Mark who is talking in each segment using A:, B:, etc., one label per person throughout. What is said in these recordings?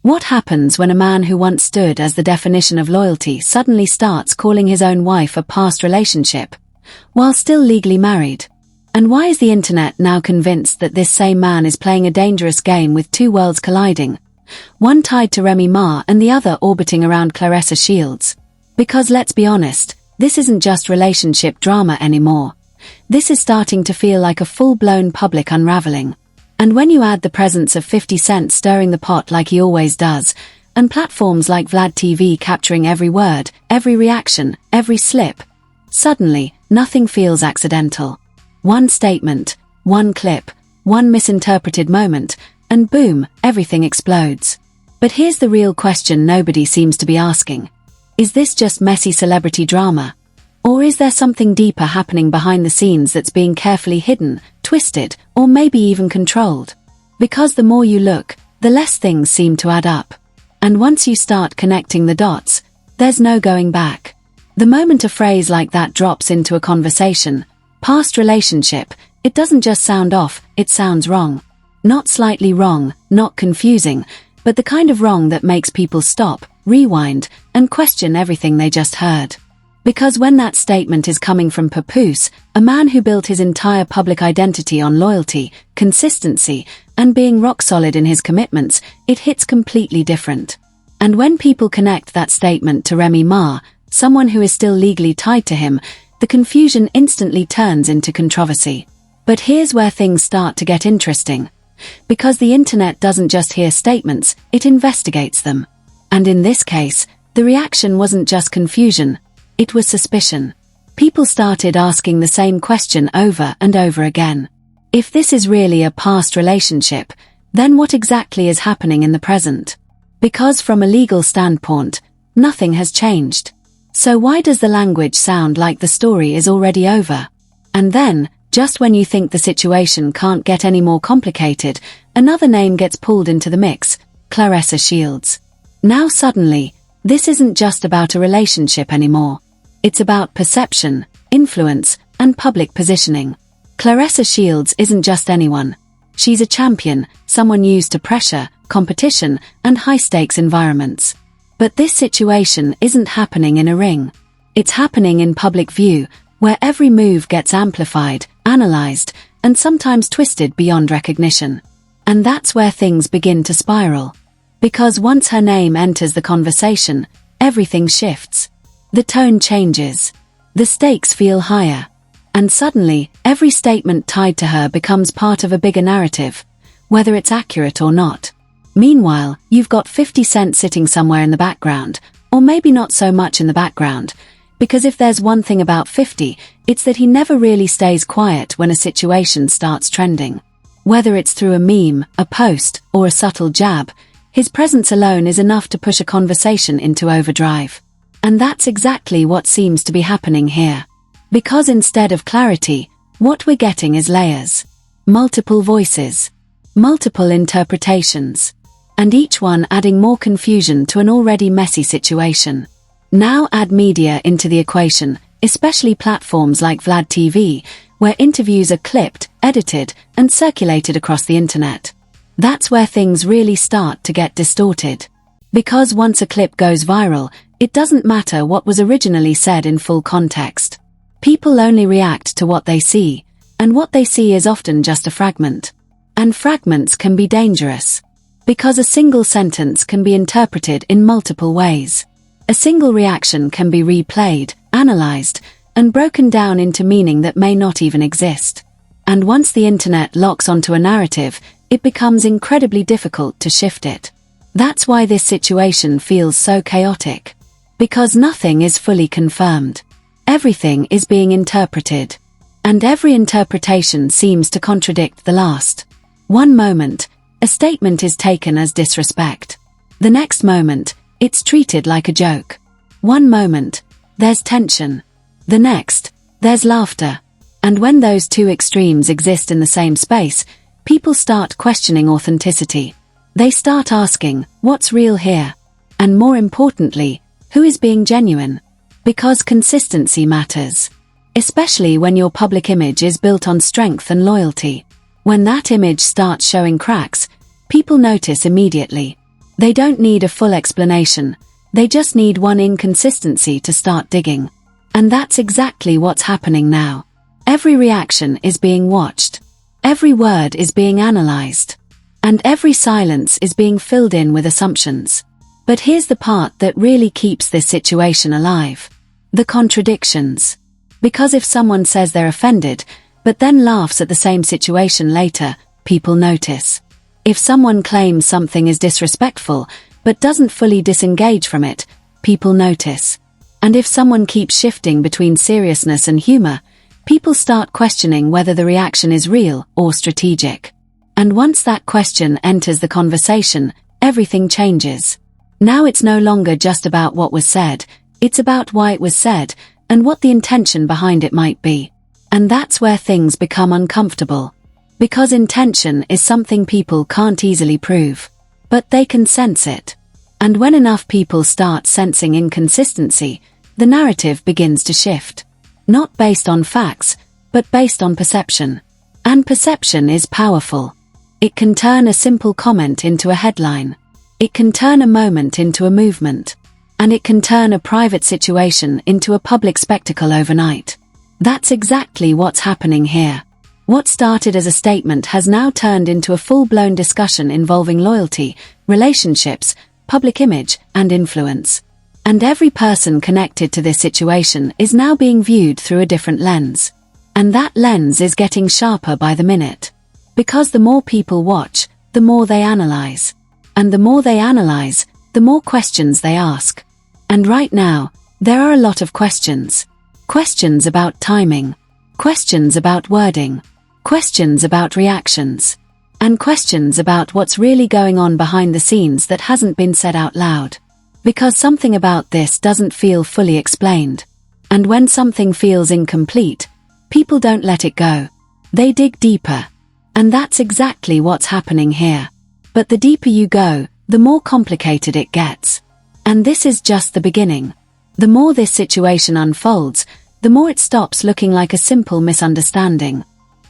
A: What happens when a man who once stood as the definition of loyalty suddenly starts calling his own wife a past relationship, while still legally married? And why is the internet now convinced that this same man is playing a dangerous game with two worlds colliding, one tied to Remy and the other orbiting around Claressa Shields? Because let's be honest, this isn't just relationship drama anymore. This is starting to feel like a full-blown public unraveling. And when you add the presence of 50 Cent stirring the pot like he always does, and platforms like Vlad TV capturing every word, every reaction, every slip, suddenly, nothing feels accidental. One statement, one clip, one misinterpreted moment, and boom, everything explodes. But here's the real question nobody seems to be asking. Is this just messy celebrity drama? Or is there something deeper happening behind the scenes that's being carefully hidden, twisted, or maybe even controlled? Because the more you look, the less things seem to add up. And once you start connecting the dots, there's no going back. The moment a phrase like that drops into a conversation, past relationship, it doesn't just sound off, it sounds wrong. Not slightly wrong, not confusing, but the kind of wrong that makes people stop, rewind, and question everything they just heard. Because when that statement is coming from Papoose, a man who built his entire public identity on loyalty, consistency, and being rock solid in his commitments, it hits completely different. And when people connect that statement to Remy someone who is still legally tied to him, the confusion instantly turns into controversy. But here's where things start to get interesting. Because the internet doesn't just hear statements, it investigates them. And in this case, the reaction wasn't just confusion, it was suspicion. People started asking the same question over and over again. If this is really a past relationship, then what exactly is happening in the present? Because from a legal standpoint, nothing has changed. So why does the language sound like the story is already over? And then, just when you think the situation can't get any more complicated, another name gets pulled into the mix, Claressa Shields. Now suddenly, this isn't just about a relationship anymore. It's about perception, influence, and public positioning. Claressa Shields isn't just anyone. She's a champion, someone used to pressure, competition, and high-stakes environments. But this situation isn't happening in a ring. It's happening in public view, where every move gets amplified, analyzed, and sometimes twisted beyond recognition. And that's where things begin to spiral. Because once her name enters the conversation, everything shifts. The tone changes. The stakes feel higher. And suddenly, every statement tied to her becomes part of a bigger narrative, whether it's accurate or not. Meanwhile, you've got 50 Cent sitting somewhere in the background, or maybe not so much in the background, because if there's one thing about 50, it's that he never really stays quiet when a situation starts trending. Whether it's through a meme, a post, or a subtle jab, his presence alone is enough to push a conversation into overdrive. And that's exactly what seems to be happening here. Because instead of clarity, what we're getting is layers. Multiple voices. Multiple interpretations. And each one adding more confusion to an already messy situation. Now add media into the equation, especially platforms like Vlad TV, where interviews are clipped, edited, and circulated across the internet. That's where things really start to get distorted. Because once a clip goes viral, it doesn't matter what was originally said in full context. People only react to what they see, and what they see is often just a fragment. And fragments can be dangerous. Because a single sentence can be interpreted in multiple ways. A single reaction can be replayed, analyzed, and broken down into meaning that may not even exist. And once the internet locks onto a narrative, it becomes incredibly difficult to shift it. That's why this situation feels so chaotic. Because nothing is fully confirmed. Everything is being interpreted. And every interpretation seems to contradict the last. One moment, a statement is taken as disrespect. The next moment, it's treated like a joke. One moment, there's tension. The next, there's laughter. And when those two extremes exist in the same space, people start questioning authenticity. They start asking, what's real here? And more importantly, who is being genuine? Because consistency matters. Especially when your public image is built on strength and loyalty. When that image starts showing cracks, people notice immediately. They don't need a full explanation, they just need one inconsistency to start digging. And that's exactly what's happening now. Every reaction is being watched. Every word is being analyzed. And every silence is being filled in with assumptions. But here's the part that really keeps this situation alive. The contradictions. Because if someone says they're offended, but then laughs at the same situation later, people notice. If someone claims something is disrespectful, but doesn't fully disengage from it, people notice. And if someone keeps shifting between seriousness and humor, people start questioning whether the reaction is real or strategic. And once that question enters the conversation, everything changes. Now it's no longer just about what was said, it's about why it was said, and what the intention behind it might be. And that's where things become uncomfortable. Because intention is something people can't easily prove. But they can sense it. And when enough people start sensing inconsistency, the narrative begins to shift. Not based on facts, but based on perception. And perception is powerful. It can turn a simple comment into a headline. It can turn a moment into a movement. And it can turn a private situation into a public spectacle overnight. That's exactly what's happening here. What started as a statement has now turned into a full-blown discussion involving loyalty, relationships, public image, and influence. And every person connected to this situation is now being viewed through a different lens. And that lens is getting sharper by the minute. Because the more people watch, the more they analyze. And the more they analyze, the more questions they ask. And right now, there are a lot of questions. Questions about timing. Questions about wording. Questions about reactions. And questions about what's really going on behind the scenes that hasn't been said out loud. Because something about this doesn't feel fully explained. And when something feels incomplete, people don't let it go. They dig deeper. And that's exactly what's happening here. But the deeper you go, the more complicated it gets. And this is just the beginning. The more this situation unfolds, the more it stops looking like a simple misunderstanding.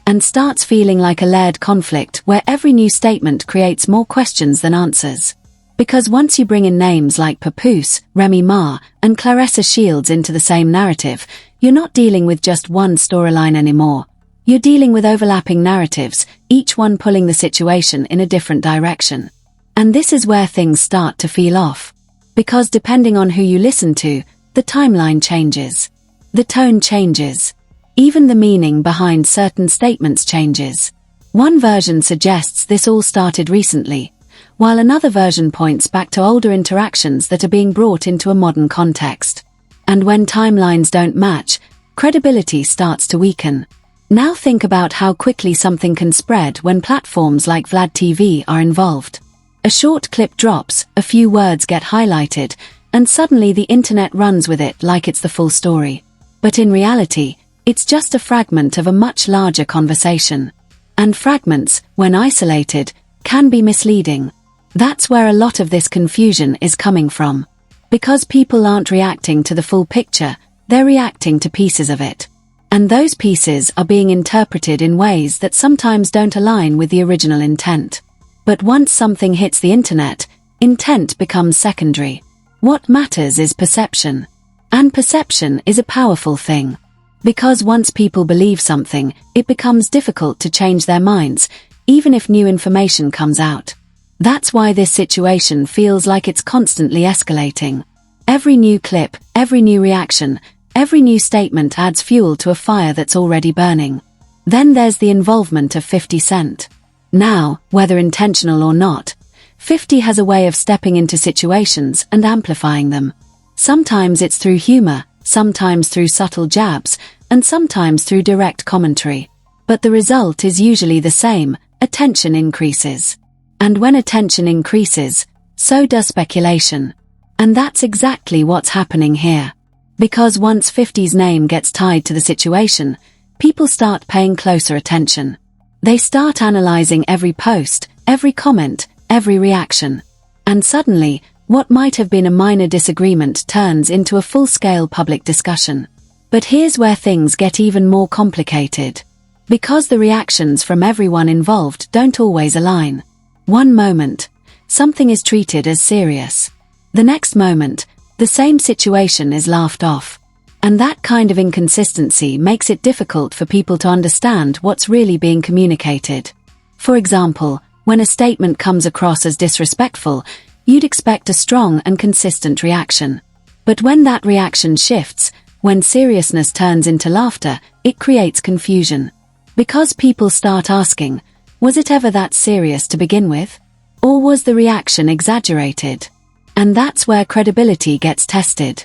A: And starts feeling like a layered conflict where every new statement creates more questions than answers. Because once you bring in names like Papoose, Remy and Claressa Shields into the same narrative, you're not dealing with just one storyline anymore. You're dealing with overlapping narratives, each one pulling the situation in a different direction. And this is where things start to feel off. Because depending on who you listen to, the timeline changes. The tone changes. Even the meaning behind certain statements changes. One version suggests this all started recently, while another version points back to older interactions that are being brought into a modern context. And when timelines don't match, credibility starts to weaken. Now think about how quickly something can spread when platforms like Vlad TV are involved. A short clip drops, a few words get highlighted, and suddenly the internet runs with it like it's the full story. But in reality, it's just a fragment of a much larger conversation. And fragments, when isolated, can be misleading. That's where a lot of this confusion is coming from. Because people aren't reacting to the full picture, they're reacting to pieces of it. And those pieces are being interpreted in ways that sometimes don't align with the original intent. But once something hits the internet, intent becomes secondary. What matters is perception. And perception is a powerful thing. Because once people believe something, it becomes difficult to change their minds, even if new information comes out. That's why this situation feels like it's constantly escalating. Every new clip, every new reaction, every new statement adds fuel to a fire that's already burning. Then there's the involvement of 50 Cent. Now, whether intentional or not, 50 has a way of stepping into situations and amplifying them. Sometimes it's through humor, sometimes through subtle jabs, and sometimes through direct commentary. But the result is usually the same: attention increases. And when attention increases, so does speculation. And that's exactly what's happening here. Because once 50's name gets tied to the situation, people start paying closer attention. They start analyzing every post, every comment, every reaction. And suddenly, what might have been a minor disagreement turns into a full-scale public discussion. But here's where things get even more complicated. Because the reactions from everyone involved don't always align. One moment, something is treated as serious. The next moment, the same situation is laughed off. And that kind of inconsistency makes it difficult for people to understand what's really being communicated. For example, when a statement comes across as disrespectful, you'd expect a strong and consistent reaction. But when that reaction shifts, when seriousness turns into laughter, it creates confusion. Because people start asking, was it ever that serious to begin with? Or was the reaction exaggerated? And that's where credibility gets tested.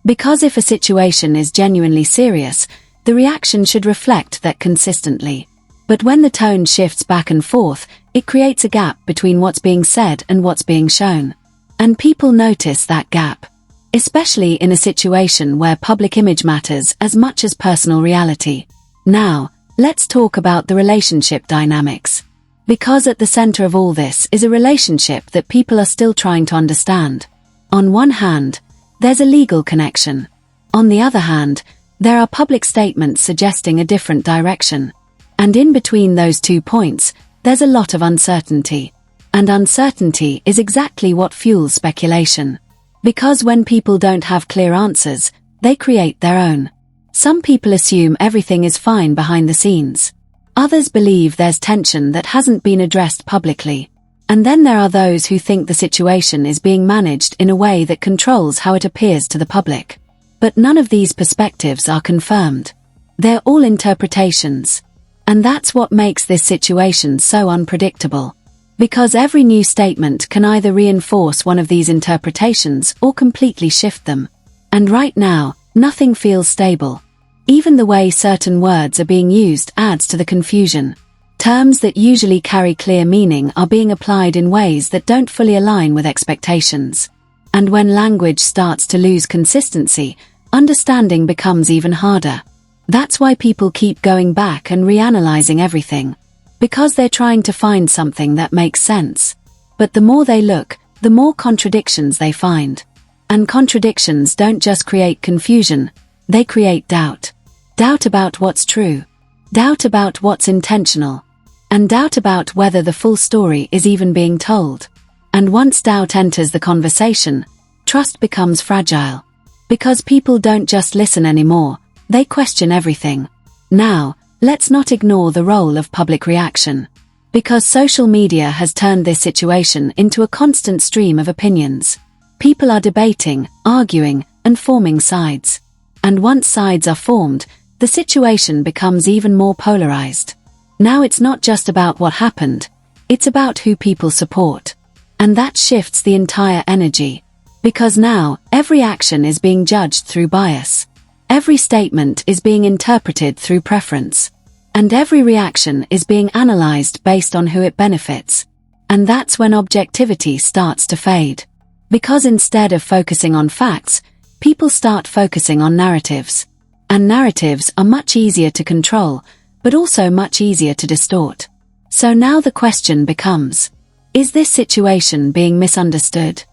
A: Because if a situation is genuinely serious, the reaction should reflect that consistently. But when the tone shifts back and forth, it creates a gap between what's being said and what's being shown. And people notice that gap, especially in a situation where public image matters as much as personal reality. Now, let's talk about the relationship dynamics. Because at the center of all this is a relationship that people are still trying to understand. On one hand, there's a legal connection. On the other hand, there are public statements suggesting a different direction. And in between those 2 points, there's a lot of uncertainty. And uncertainty is exactly what fuels speculation. Because when people don't have clear answers, they create their own. Some people assume everything is fine behind the scenes. Others believe there's tension that hasn't been addressed publicly. And then there are those who think the situation is being managed in a way that controls how it appears to the public. But none of these perspectives are confirmed. They're all interpretations. And that's what makes this situation so unpredictable. Because every new statement can either reinforce one of these interpretations or completely shift them. And right now, nothing feels stable. Even the way certain words are being used adds to the confusion. Terms that usually carry clear meaning are being applied in ways that don't fully align with expectations. And when language starts to lose consistency, understanding becomes even harder. That's why people keep going back and reanalyzing everything. Because they're trying to find something that makes sense. But the more they look, the more contradictions they find. And contradictions don't just create confusion, they create doubt. Doubt about what's true. Doubt about what's intentional. And doubt about whether the full story is even being told. And once doubt enters the conversation, trust becomes fragile. Because people don't just listen anymore, they question everything. Now, let's not ignore the role of public reaction. Because social media has turned this situation into a constant stream of opinions. People are debating, arguing, and forming sides. And once sides are formed, the situation becomes even more polarized. Now it's not just about what happened, it's about who people support. And that shifts the entire energy. Because now, every action is being judged through bias. Every statement is being interpreted through preference. And every reaction is being analyzed based on who it benefits. And that's when objectivity starts to fade. Because instead of focusing on facts, people start focusing on narratives. And narratives are much easier to control, but also much easier to distort. So now the question becomes, is this situation being misunderstood?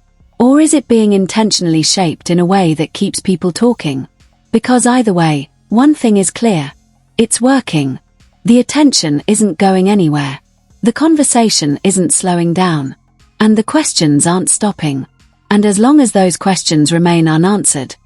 A: Or is it being intentionally shaped in a way that keeps people talking? Because either way, one thing is clear. It's working. The attention isn't going anywhere. The conversation isn't slowing down. And the questions aren't stopping. And as long as those questions remain unanswered,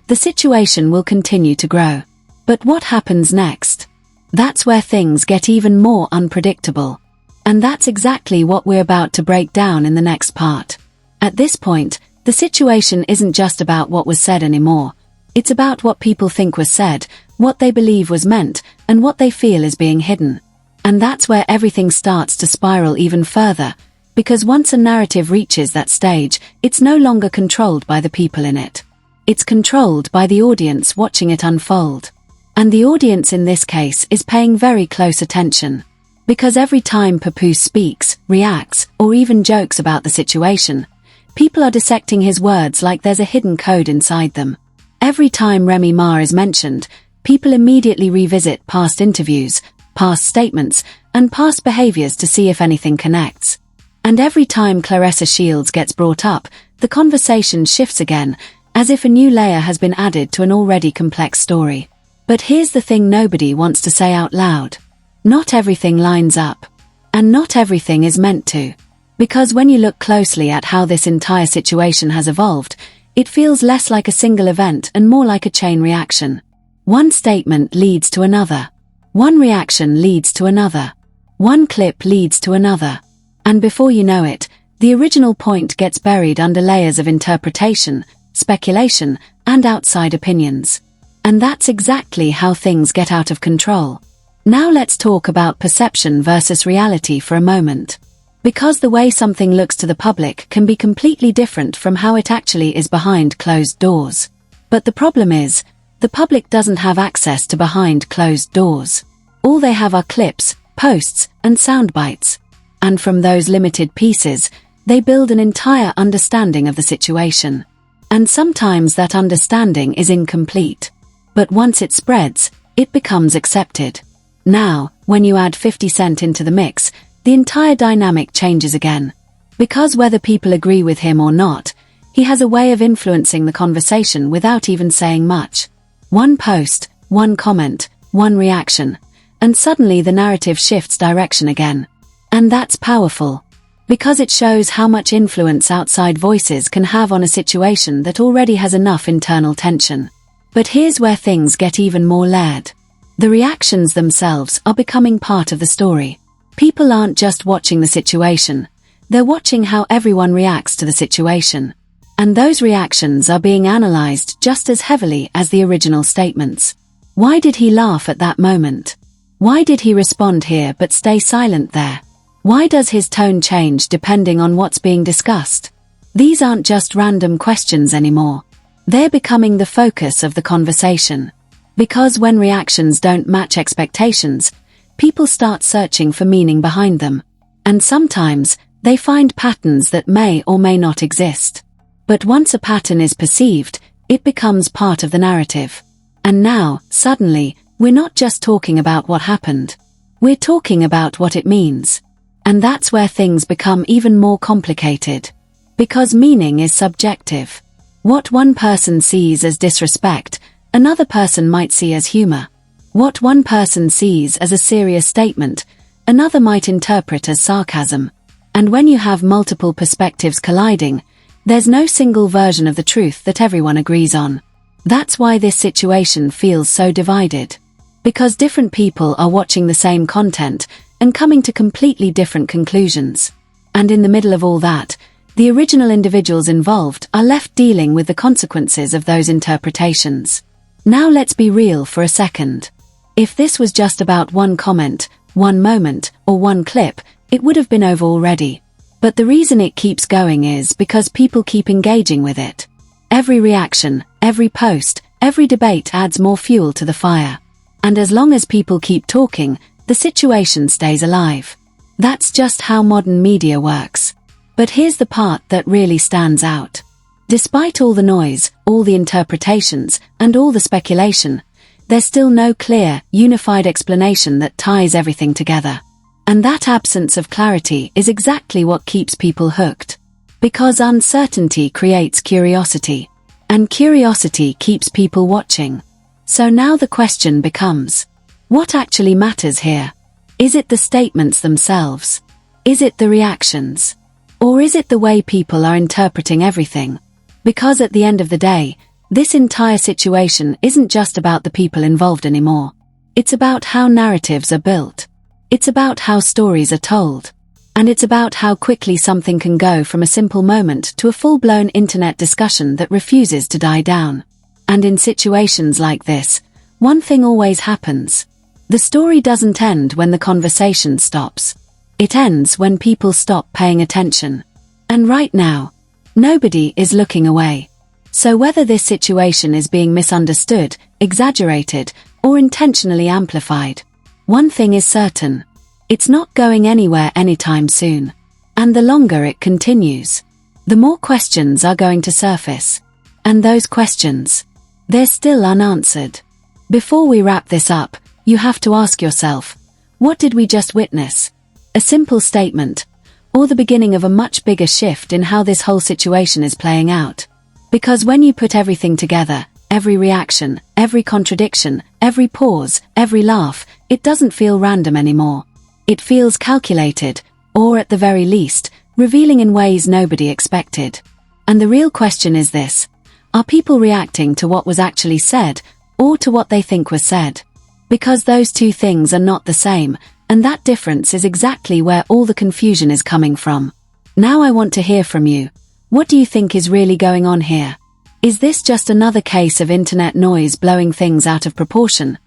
A: the situation will continue to grow. But what happens next? That's where things get even more unpredictable. And that's exactly what we're about to break down in the next part. At this point, the situation isn't just about what was said anymore. It's about what people think was said, what they believe was meant, and what they feel is being hidden. And that's where everything starts to spiral even further, because once a narrative reaches that stage, it's no longer controlled by the people in it. It's controlled by the audience watching it unfold. And the audience in this case is paying very close attention. Because every time Papoose speaks, reacts, or even jokes about the situation, people are dissecting his words like there's a hidden code inside them. Every time Remy is mentioned, people immediately revisit past interviews, past statements, and past behaviors to see if anything connects. And every time Claressa Shields gets brought up, the conversation shifts again, as if a new layer has been added to an already complex story. But here's the thing nobody wants to say out loud. Not everything lines up. And not everything is meant to. Because when you look closely at how this entire situation has evolved, it feels less like a single event and more like a chain reaction. One statement leads to another. One reaction leads to another. One clip leads to another. And before you know it, the original point gets buried under layers of interpretation, speculation, and outside opinions. And that's exactly how things get out of control. Now let's talk about perception versus reality for a moment. Because the way something looks to the public can be completely different from how it actually is behind closed doors. But the problem is, the public doesn't have access to behind closed doors. All they have are clips, posts, and sound bites. And from those limited pieces, they build an entire understanding of the situation. And sometimes that understanding is incomplete. But once it spreads, it becomes accepted. Now, when you add 50 Cent into the mix, the entire dynamic changes again. Because whether people agree with him or not, he has a way of influencing the conversation without even saying much. One post, one comment, one reaction, and suddenly the narrative shifts direction again. And that's powerful. Because it shows how much influence outside voices can have on a situation that already has enough internal tension. But here's where things get even more layered. The reactions themselves are becoming part of the story. People aren't just watching the situation, they're watching how everyone reacts to the situation. And those reactions are being analyzed just as heavily as the original statements. Why did he laugh at that moment? Why did he respond here but stay silent there? Why does his tone change depending on what's being discussed? These aren't just random questions anymore. They're becoming the focus of the conversation. Because when reactions don't match expectations, people start searching for meaning behind them. And sometimes, they find patterns that may or may not exist. But once a pattern is perceived, it becomes part of the narrative. And now, suddenly, we're not just talking about what happened. We're talking about what it means. And that's where things become even more complicated. Because meaning is subjective. What one person sees as disrespect, another person might see as humor. What one person sees as a serious statement, another might interpret as sarcasm. And when you have multiple perspectives colliding, there's no single version of the truth that everyone agrees on. That's why this situation feels so divided. Because different people are watching the same content and coming to completely different conclusions. And in the middle of all that, the original individuals involved are left dealing with the consequences of those interpretations. Now let's be real for a second. If this was just about one comment, one moment, or one clip, it would have been over already. But the reason it keeps going is because people keep engaging with it. Every reaction, every post, every debate adds more fuel to the fire. And as long as people keep talking, the situation stays alive. That's just how modern media works. But here's the part that really stands out. Despite all the noise, all the interpretations, and all the speculation, there's still no clear, unified explanation that ties everything together. And that absence of clarity is exactly what keeps people hooked. Because uncertainty creates curiosity. And curiosity keeps people watching. So now the question becomes, what actually matters here? Is it the statements themselves? Is it the reactions? Or is it the way people are interpreting everything? Because at the end of the day, this entire situation isn't just about the people involved anymore. It's about how narratives are built. It's about how stories are told. And it's about how quickly something can go from a simple moment to a full-blown internet discussion that refuses to die down. And in situations like this, one thing always happens. The story doesn't end when the conversation stops. It ends when people stop paying attention. And right now, nobody is looking away. So whether this situation is being misunderstood, exaggerated, or intentionally amplified, one thing is certain. It's not going anywhere anytime soon. And the longer it continues, the more questions are going to surface. And those questions, they're still unanswered. Before we wrap this up, you have to ask yourself, what did we just witness? A simple statement, or the beginning of a much bigger shift in how this whole situation is playing out? Because when you put everything together, every reaction, every contradiction, every pause, every laugh, it doesn't feel random anymore. It feels calculated, or at the very least, revealing in ways nobody expected. And the real question is this: are people reacting to what was actually said, or to what they think was said? Because those two things are not the same, and that difference is exactly where all the confusion is coming from. Now I want to hear from you. What do you think is really going on here? Is this just another case of internet noise blowing things out of proportion?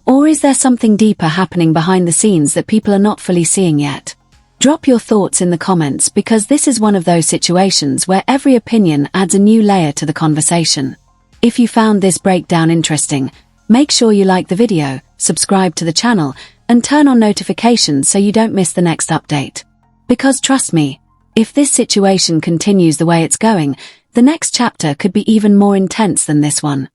A: Or is there something deeper happening behind the scenes that people are not fully seeing yet? Drop your thoughts in the comments, because this is one of those situations where every opinion adds a new layer to the conversation. If you found this breakdown interesting, make sure you like the video, subscribe to the channel, and turn on notifications so you don't miss the next update. Because trust me, if this situation continues the way it's going, the next chapter could be even more intense than this one.